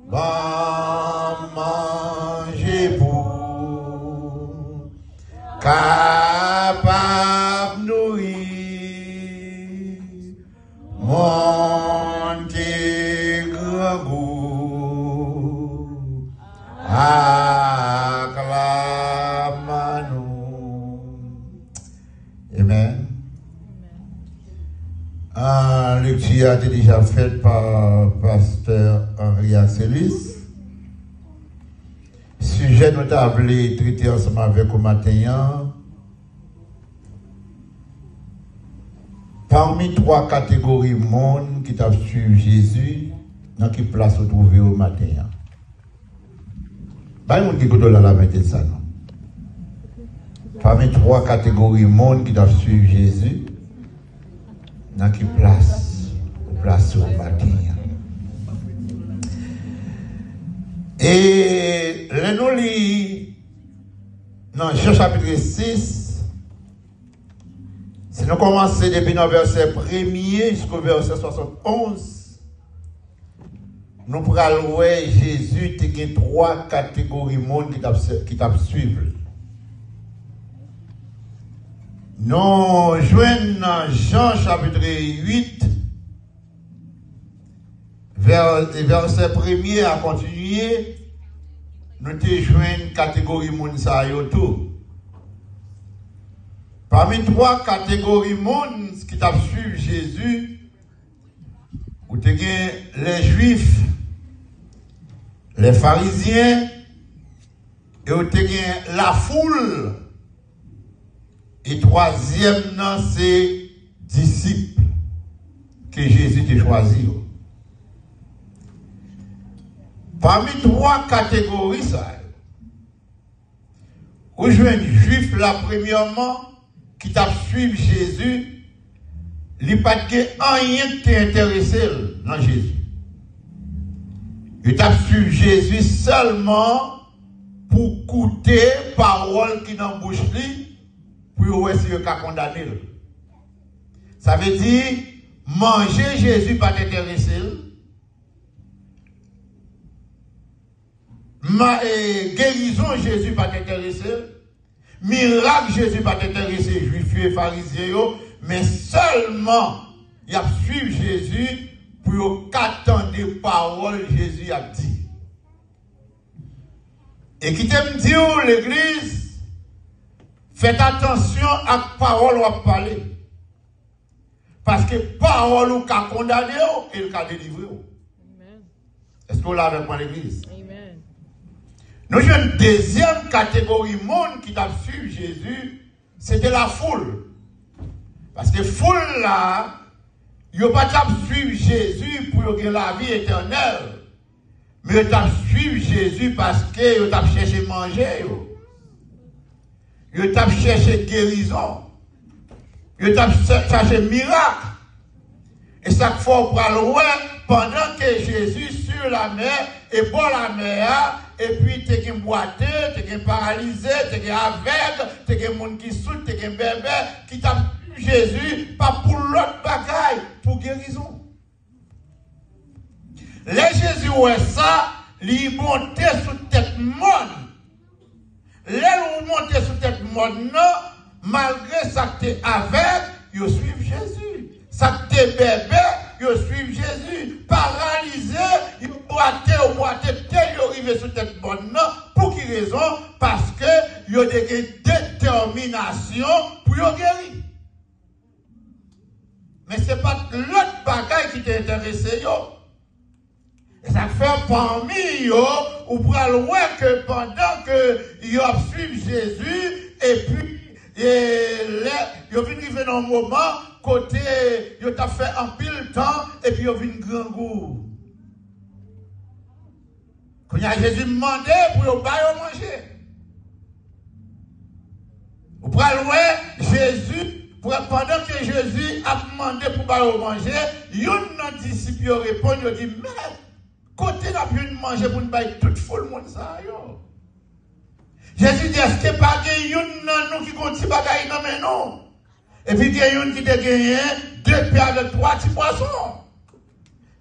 Bon manger pour capable nourrir monter grand goût acclamons. Amen. La lecture a été déjà faite par pasteur Henri Axelis. Sujet notable traité ensemble avec au matin. Parmi trois catégories de monde qui t'a suivi Jésus, dans quelle place vous trouvez au matin? Pas monde qui est là la main ça non. Parmi trois catégories de monde qui t'a suivi Jésus, dans quelle place au matin? Et le nous lit dans Jean chapitre 6, si nous commençons depuis le verset 1er jusqu'au verset 71, nous pourrons voir Jésus qui a trois catégories de monde qui t'a suivi. Nous joignons dans Jean chapitre 8, verset 1er à continuer, nous te joignons catégorie de monde ça tout. Parmi trois catégories de monde qui t'a suivi Jésus, vous avez les Juifs, les pharisiens, et vous avez la foule. Et troisième, c'est disciples que Jésus t'a choisi. Parmi trois catégories, ça, vous avez un juif là, premièrement, qui t'a suivi Jésus, il n'y a pas rien qui t'intéressé dans Jésus. Il t'a suivi Jésus seulement pour écouter parole qui dans la bouche pour voir si il a condamné. Ça veut dire, manger Jésus pas t'intéresser. Guérison Jésus pas t'intéresser. Miracle Jésus pas t'intéresser. Juifs et pharisiens, mais seulement il a suivi Jésus pour qu'attendre des paroles Jésus a dit. Et qui t'aime dire l'église, faites attention à la parole ou à parler. Parce que parole ou qu'a condamné et le qu'a délivré. Est-ce que vous l'avez avec moi l'église? Nous avons une deuxième catégorie de monde qui a suivi Jésus, c'était la foule. Parce que la foule là, ils n'ont pas suivi Jésus pour avoir la vie éternelle. Mais ils ont suivi Jésus parce qu'ils ont cherché à manger. Ils ont cherché guérison. Ils ont cherché miracle. Et ça faut pour loin pendant que Jésus sur la mer et pour la mer. Et puis, tu es boité, tu es paralysé, tu es aveugle, tu es monde qui souffre, tu es bébé, qui t'a Jésus, pas pour l'autre bagaille, pour guérison. Les Jésus, ouais, ça, il montait sous tête monde. Les montait sous tête monde, non, malgré ça que tu es aveugle, ils suivent Jésus. Ça que tu es bébé, ils suivent Jésus. Paralysé, ils boitaient, ils arrivent sous tête bonne. Pour quelle raison? Parce que ils ont des déterminations pour guérir. Mais ce n'est pas l'autre bagaille qui t'a intéressé. Et ça fait parmi eux, ou pour loin que pendant que ils ont suivi Jésus, et puis ils ont venu dans un moment, côté, ils ont fait un pile temps, et puis ils ont venu grand goût. Quand Jésus demandé pour ne pas manger. Ou pour loin, Jésus, pendant que Jésus a demandé pour ne pas manger, il y a un disciple qui répond, il dit, mais, côté n'a plus de manger pour ne pas tout le monde ça. Jésus dit, est-ce que pas qu'il y a nous qui continue à gagner dans mes noms? Et puis, il y a une qui a gagné 2 pains avec 3 petits poissons.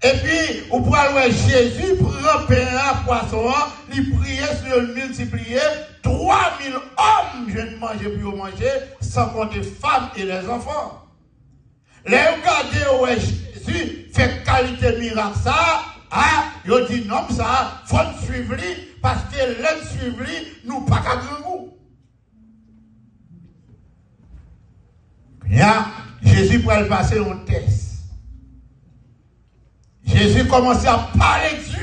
Et puis, on pourra voir Jésus prend prend pain à poisson, il priait sur le multiplier, 3000 hommes viennent manger pour manger, sans compter femmes et les enfants. Les regardez où Jésus fait qualité miracle ça, il dit non, ça, faut le suivre, parce que l'un suivre, nous pas qu'à grand. Jésus pourrait passer un test. Jésus commençait à parler dur.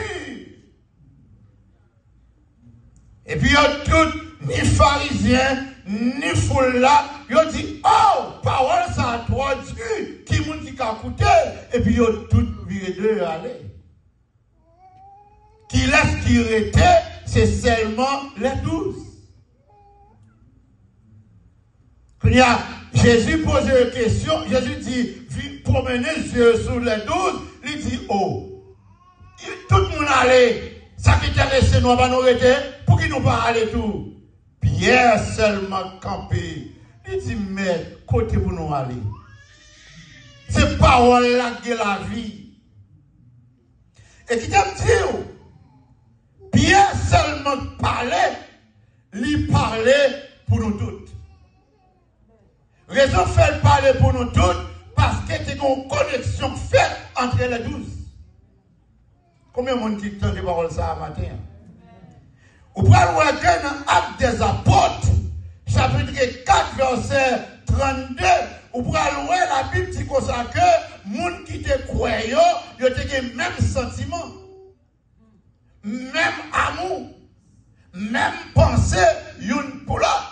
Et puis, il y a tout, ni pharisiens, ni foule là, il dit, oh, parole ça a trop dur, qui m'a dit qu'à écouter, et puis il y a tout viré de aller. Qui laisse qui était, c'est seulement les 12. Quand Jésus pose une question, Jésus dit, promenez les yeux sur les 12, il dit, oh, tout le monde allait, ça qui t'a laissé nous va nous arrêter, pour qui nous pas aller tout. Pierre seulement campé, il dit, mais côté pour nous aller. C'est parole là qui est la vie. Et qui t'a dit, Pierre seulement parlait, lui parlait pour nous toutes. Raison fait parler pour nous toutes parce que c'est une connexion faite entre les 12. Combien de monde qui tente de parole ça matin? Vous pouvez regarder dans Actes des Apôtres, chapitre 4, verset 32. Vous pouvez voir la Bible qui dit comme ça que les gens qui te croient, ils ont le même sentiment, même amour, même pensée, une pour l'autre.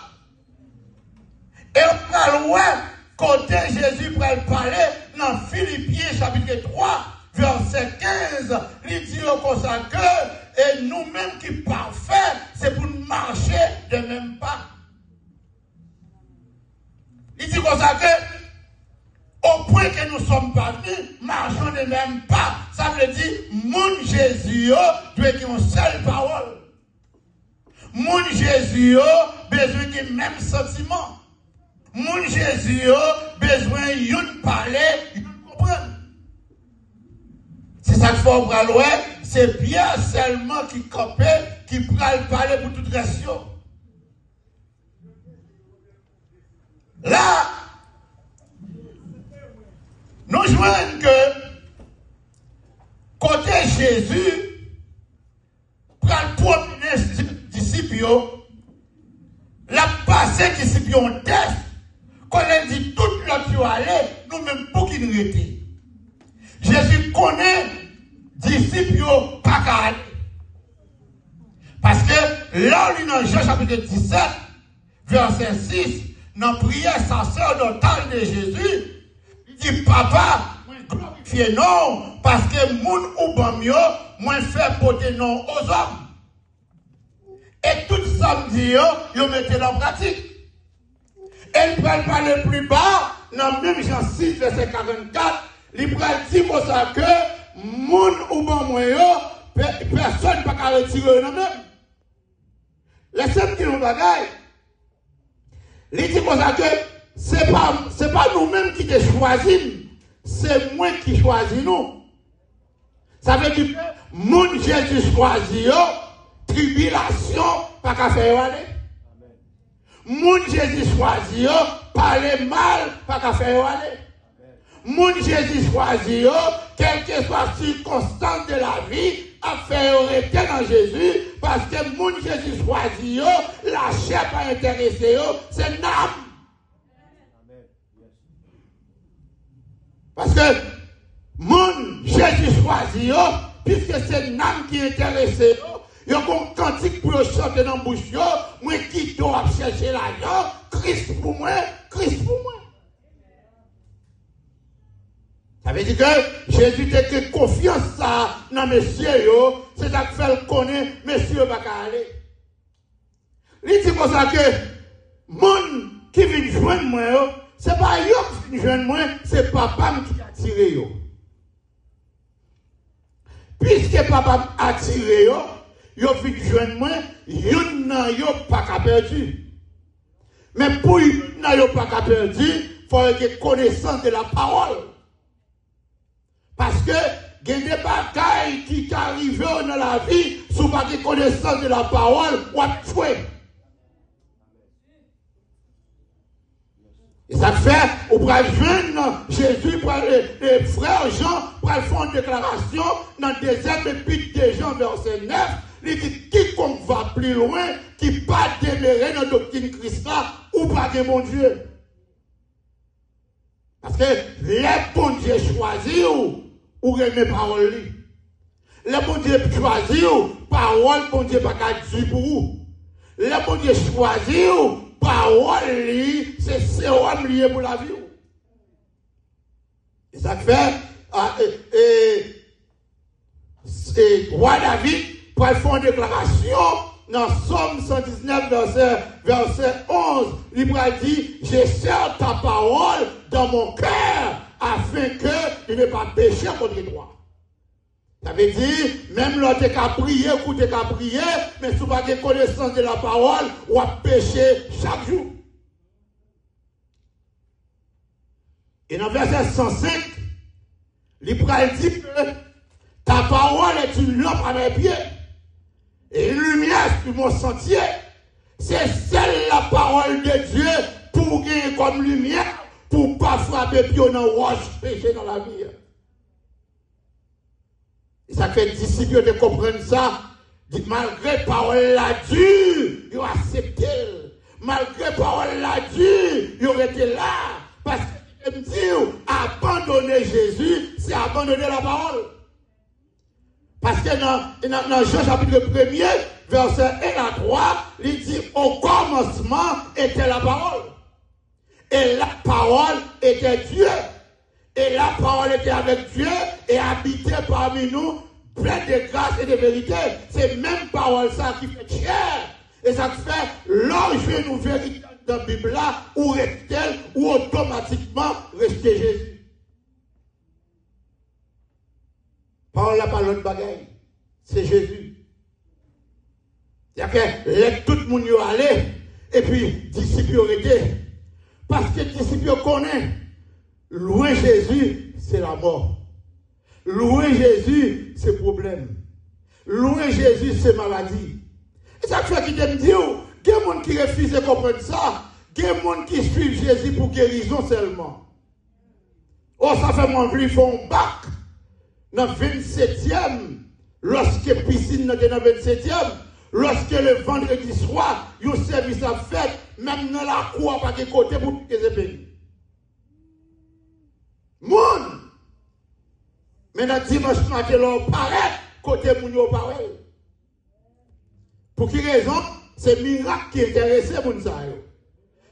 Et on va voir, côté Jésus pour parler dans Philippiens chapitre 3, verset 15, il dit comme ça que, et nous-mêmes qui parfaits, c'est pour marcher de même pas. Il dit comme ça que, au point que nous sommes partis, marchons de même pas. Ça veut dire, mon Jésus doit être une seule parole. Mon Jésus besoin de même sentiment. Mon Jésus besoin de parler, de comprendre. C'est ça qu'il faut voir. C'est bien seulement qui campait, qui peut parler pour toute nation. Là, nous jouons que côté Jésus, pour le premier disciple, la passé disciple en test, quand elle dit tout l'autre aller, nous-mêmes pour qui nous étions. Jésus connaît disciples pas qu'à aller. Parce que là, dans Jean chapitre 17, verset 6, dans la prière sacerdotale de Jésus, il dit, papa, glorifiez non, parce que moun ou ban mieux, moi fait porter non aux hommes. Et tout samedi, ils mettez en pratique. Et il va parler plus bas, dans même Jean 6, verset 44, il va dire comme ça que, moun ou ban moi, personne ne peut pas retirer non même. Laissez-moi dire un bagage. Il dit comme ça que, c'est pas nous-mêmes qui te choisissons, c'est moi qui choisis nous. Ça veut dire que, mon Jésus choisit, tribulation, pas qu'à faire aller. Mon Jésus choisit, parler mal, pas qu'à faire aller. Mon Jésus choisit, quelle que soit la circonstance de la vie, à faire arrêter dans Jésus, parce que mon Jésus choisit, la chair pas intéressée, c'est l'âme. Parce que mon Jésus choisit, puisque c'est l'âme qui est intéressée, il y a un cantique pour chanter dans la bouche, moi qui dois chercher l'argent, Christ pour moi, Christ pour moi. Ça veut dire que Jésus a fait confiance ça dans monsieur, c'est ça qui fait connaître monsieur va aller. Il dit comme ça que, mon qui vient joindre moi, c'est pas yo qui vient joindre moi, c'est papa qui a tiré yo. Puisque papa a tiré yo, yo vient joindre moi, yon nan yo pas qu'à perdu. Mais pour yon nan yo pas qu'à perdu, il faut avoir connaissance de la parole. Parce que il y a des batailles qui t'arrivent dans la vie, sous pas de connaissance de la parole, ou à tuer. Et ça fait, on va joindre Jésus, les frères Jean, pour faire une déclaration dans le deuxième épître de Jean, verset 9. Il dit, quiconque va plus loin, qui pas demeurer dans la doctrine Christ, ou pas de mon Dieu. Parce que les bons Dieu choisis ou remet parole. Les bons Dieu choisis ou parole, bon Dieu pas qu'à dire pour vous. Les bons Dieu choisis ou parole, c'est sérum lié pour la vie. Et ça fait, roi David, pour faire une déclaration, dans Somme 119, verset 11, il a dit, j'ai serre ta parole dans mon cœur, afin que je ne pas pécher contre toi. Ça veut dire, même lorsque tu as prié, ou tu as prié, mais si tu n'as pas de connaissance de la parole, ou à pécher chaque jour. Et dans verset 105, il dit que ta parole est une lampe à mes pieds et une lumière sur mon sentier. C'est celle la parole de Dieu pour gagner comme lumière, pour ne pas frapper pied dans roche, péché dans la vie. Et ça fait disciples de comprendre ça. Dit, malgré parole la dure, ils ont accepté. Malgré parole la dure, ils ont été là. Parce que me dit, abandonner Jésus, c'est abandonner la parole. Parce que dans Jean chapitre 1er, verset 1 à 3, il dit, au commencement était la parole. Et la parole était Dieu. Et la parole était avec Dieu et habitait parmi nous, plein de grâce et de vérité. C'est même parole ça qui fait chair. Et ça fait, l'ange nous vérité dans la Bible là, ou reste-t-elle, ou automatiquement rester Jésus. Parole la parole de bagaille. C'est Jésus. Il y a que tout le monde y allé, et puis disciples y été. Parce que disciples connaissent. Louer Jésus, c'est la mort. Louer Jésus, c'est problème. Louer Jésus, c'est maladie. Et ça fait qu'il me dit, il y a des gens qui refusent de comprendre ça. Il y a des gens qui suivent Jésus pour guérison seulement. Oh, ça fait mon plus, ils font un bac. Dans le 27e, lorsque piscine dans le 27e, lorsque le vendredi soir, il y a un service à faire, même dans la cour, pas de côté pour que les pays. Moun! Mais dans dimanche matin, on paraît, côté moun yo paraît. Pour quelle raison? C'est miracle qui intéresse moun sa yo.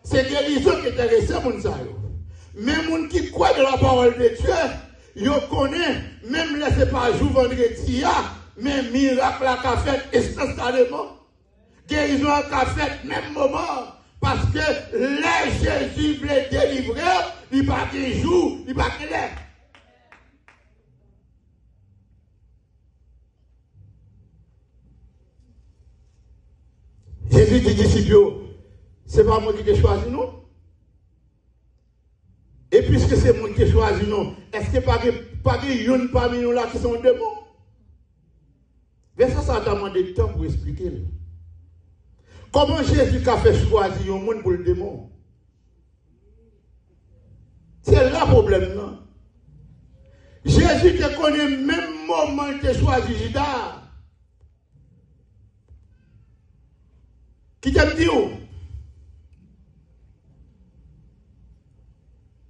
C'est guérison qui intéresse moun sa yo. Mais moun qui croit de la parole de Dieu, yo connaît, même laissez pas jour vendredi, mais miracle la qu'a fait instantanément. Guérison la qu'a fait même moment. Parce que les Jésus voulait délivrer, il n'y a pas de jour, il n'y a pas de l'air. Jésus dit disciples, c'est pas moi qui ai choisi nous. Et puisque c'est moi qui ai choisi nous, est-ce qu'il n'y a pas de gens parmi nous là qui sont démons? Mais ça a demandé du temps pour expliquer. Comment Jésus a fait choisir un monde pour le démon? C'est là le problème, non? Jésus te connaît même moment qu'il a choisi Judas. Qui t'a dit où?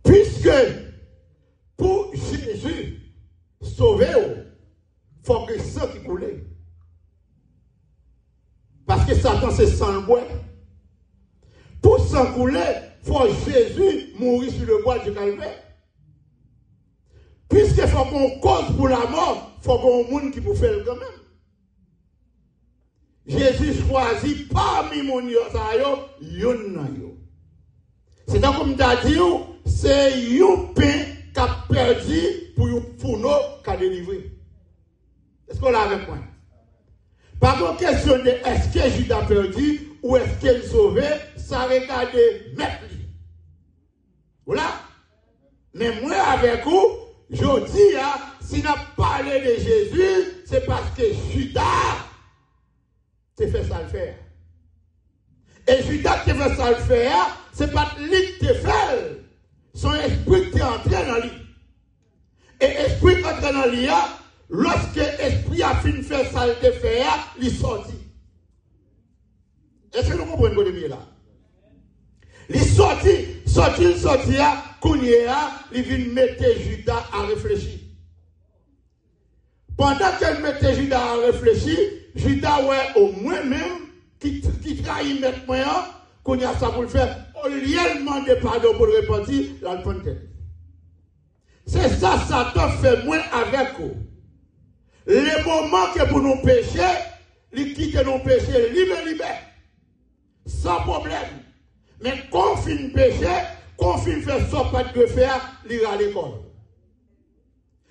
Puisque pour Jésus sauver, il faut que ça qui coule. Parce que Satan, c'est sans le bois. Pour s'en couler, il faut que Jésus mourir sur le bois du calvaire. Puisqu'il faut qu'on cause pour la mort, il faut qu'on ait un monde qui peut faire quand même. Jésus choisit parmi mon yon. C'est donc comme tu dit, c'est un pain qui a perdu pour un fourneau qui a délivré. Est-ce qu'on l'a avec moi? Pas de question de est-ce que Judas a perdu ou est-ce qu'il est sauvé, ça regarde mettre. Voilà. Mais moi avec vous, je dis, si nous parlé de Jésus, c'est parce que Judas t'a fait ça le faire. Et Judas qui fait ça le faire, c'est pas lui qui t'a fait. Son esprit est entré dans lui. Et l'esprit entré dans lui, lorsque l'esprit a fini de faire ça le faire, il sortit. Est-ce que nous comprenons ce que là? Il sorti, Kounia, il vient mettre Judas à réfléchir. Pendant qu'elle mettait Judas à réfléchir, Judas, ouais, au moins même, qui trahit mettre moyen, Kounia, ça pour le faire, au lieu de demander pardon pour le repentir, là, le prend tête. C'est ça, Satan fait moins avec vous. Les moments que pour nous pécher, il quitte nos péchés, libre. Sans problème. Mais quand on finit péché, quand on finit faire ça, pas de faire, il ira à l'école.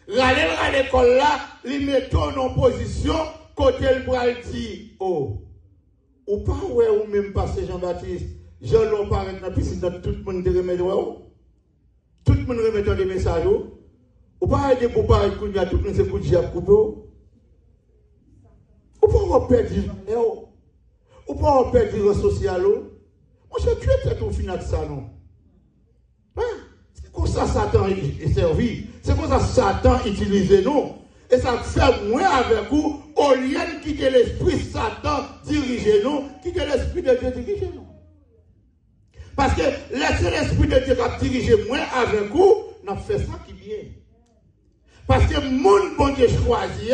Râler à l'école là, il met en position, côté le bras dit, oh, ou pas, ouais, ou même passer Jean-Baptiste, Jean-Long paraît dans la piscine, tout le monde te remet, tout le monde remet des messages, ou pas aider pour parler de tout le monde se couche à couper, ou pas perdre, ou pas perdre le social, moi je tue peut-être au final de ça, non? C'est comme ça Satan est servi. C'est comme ça Satan utilise nous. Et ça fait moins avec vous, au lieu de quitter l'esprit Satan diriger nous, quitter l'esprit de Dieu diriger nous. Parce que laisser l'esprit de Dieu diriger moins avec vous, n'a fait ça qui bien. Parce que mon bon Dieu choisi,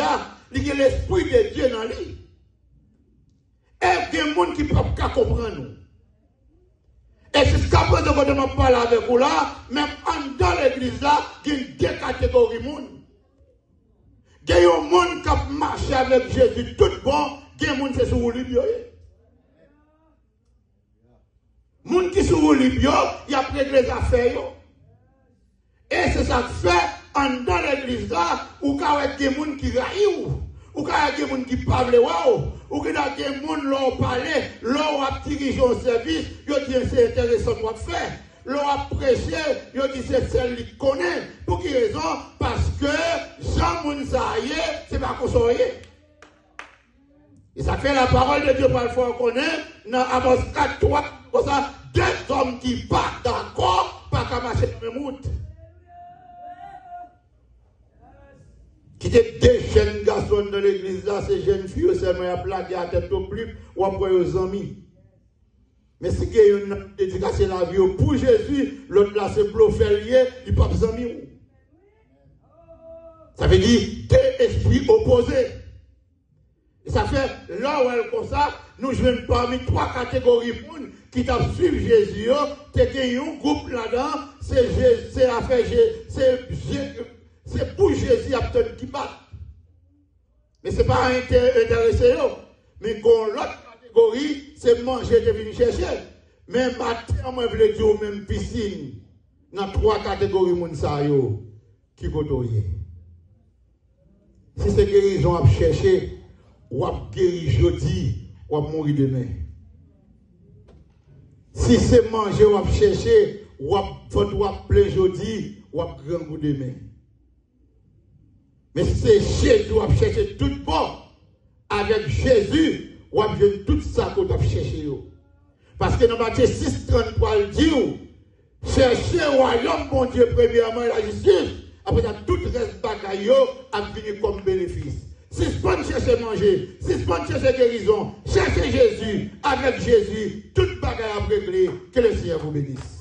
il y a l'esprit de Dieu dans lui. Et il y a des gens qui ne peuvent pas comprendre nous. Et jusqu'à présent, quand je parle avec vous là, même dans l'église là, il y a deux catégories de monde. Il y a des gens qui marchent avec Jésus tout bon, il y a des gens qui sont sur le bio. Les gens qui sont sur le bio, ils ont pris les affaires. Et c'est ça que fait, dans l'église là, où il y a des gens qui raillent. Ou qu'il y a des gens qui parlent, ou qu'il y a des gens qui parlent, qui dirigent un service, ils disent c'est intéressant de faire. L'on a prêché, ils disent c'est celle qui connaît. Pour quelle raison? Parce que Jean Mounsaye, c'est pas qu'on soit. Et ça fait la parole de Dieu parfois qu'on connaît, dans Amos 4, 3, comme ça, deux hommes qui partent d'accord, pas qu'à marcher dans le même route. Qui étaient deux jeunes garçons dans l'église là, ces jeunes filles, c'est moi à plaquer à tête au plus, ou à prendre aux amis. Mais si il y a une dédicace la vie pour Jésus, l'autre là c'est Blofelier, il pas besoin de ça veut dire deux esprits opposés. Et ça fait là où elle comme ça, nous jouons parmi trois catégories de monde qui t'a suivi Jésus, tu as un groupe là-dedans, c'est affaire, c'est pour Jésus qui bat. Mais ce n'est pas intéressé. Mais quand l'autre catégorie, c'est manger de venir chercher. Mais matin, moi, je veux dire, même piscine, dans trois catégories de qui côtoyer. Si c'est guérison à chercher, ou à guérir jeudi, ou à mourir demain. Si c'est manger ou à chercher, ou à plein jeudi, ou à grand goût demain. Mais c'est Jésus qui a cherché tout bon. Avec Jésus, on a besoin de tout ça qu'on a cherché. Parce que dans Matthieu 6, 33, il dit, cherchez le royaume, mon Dieu, premièrement, la justice. Après ça, tout le reste bagaille a venu comme bénéfice. Si ce pas chercher manger, si ce pas chercher guérison, cherchez Jésus. Avec Jésus, toute bagaille a réglé. Que le Seigneur vous bénisse.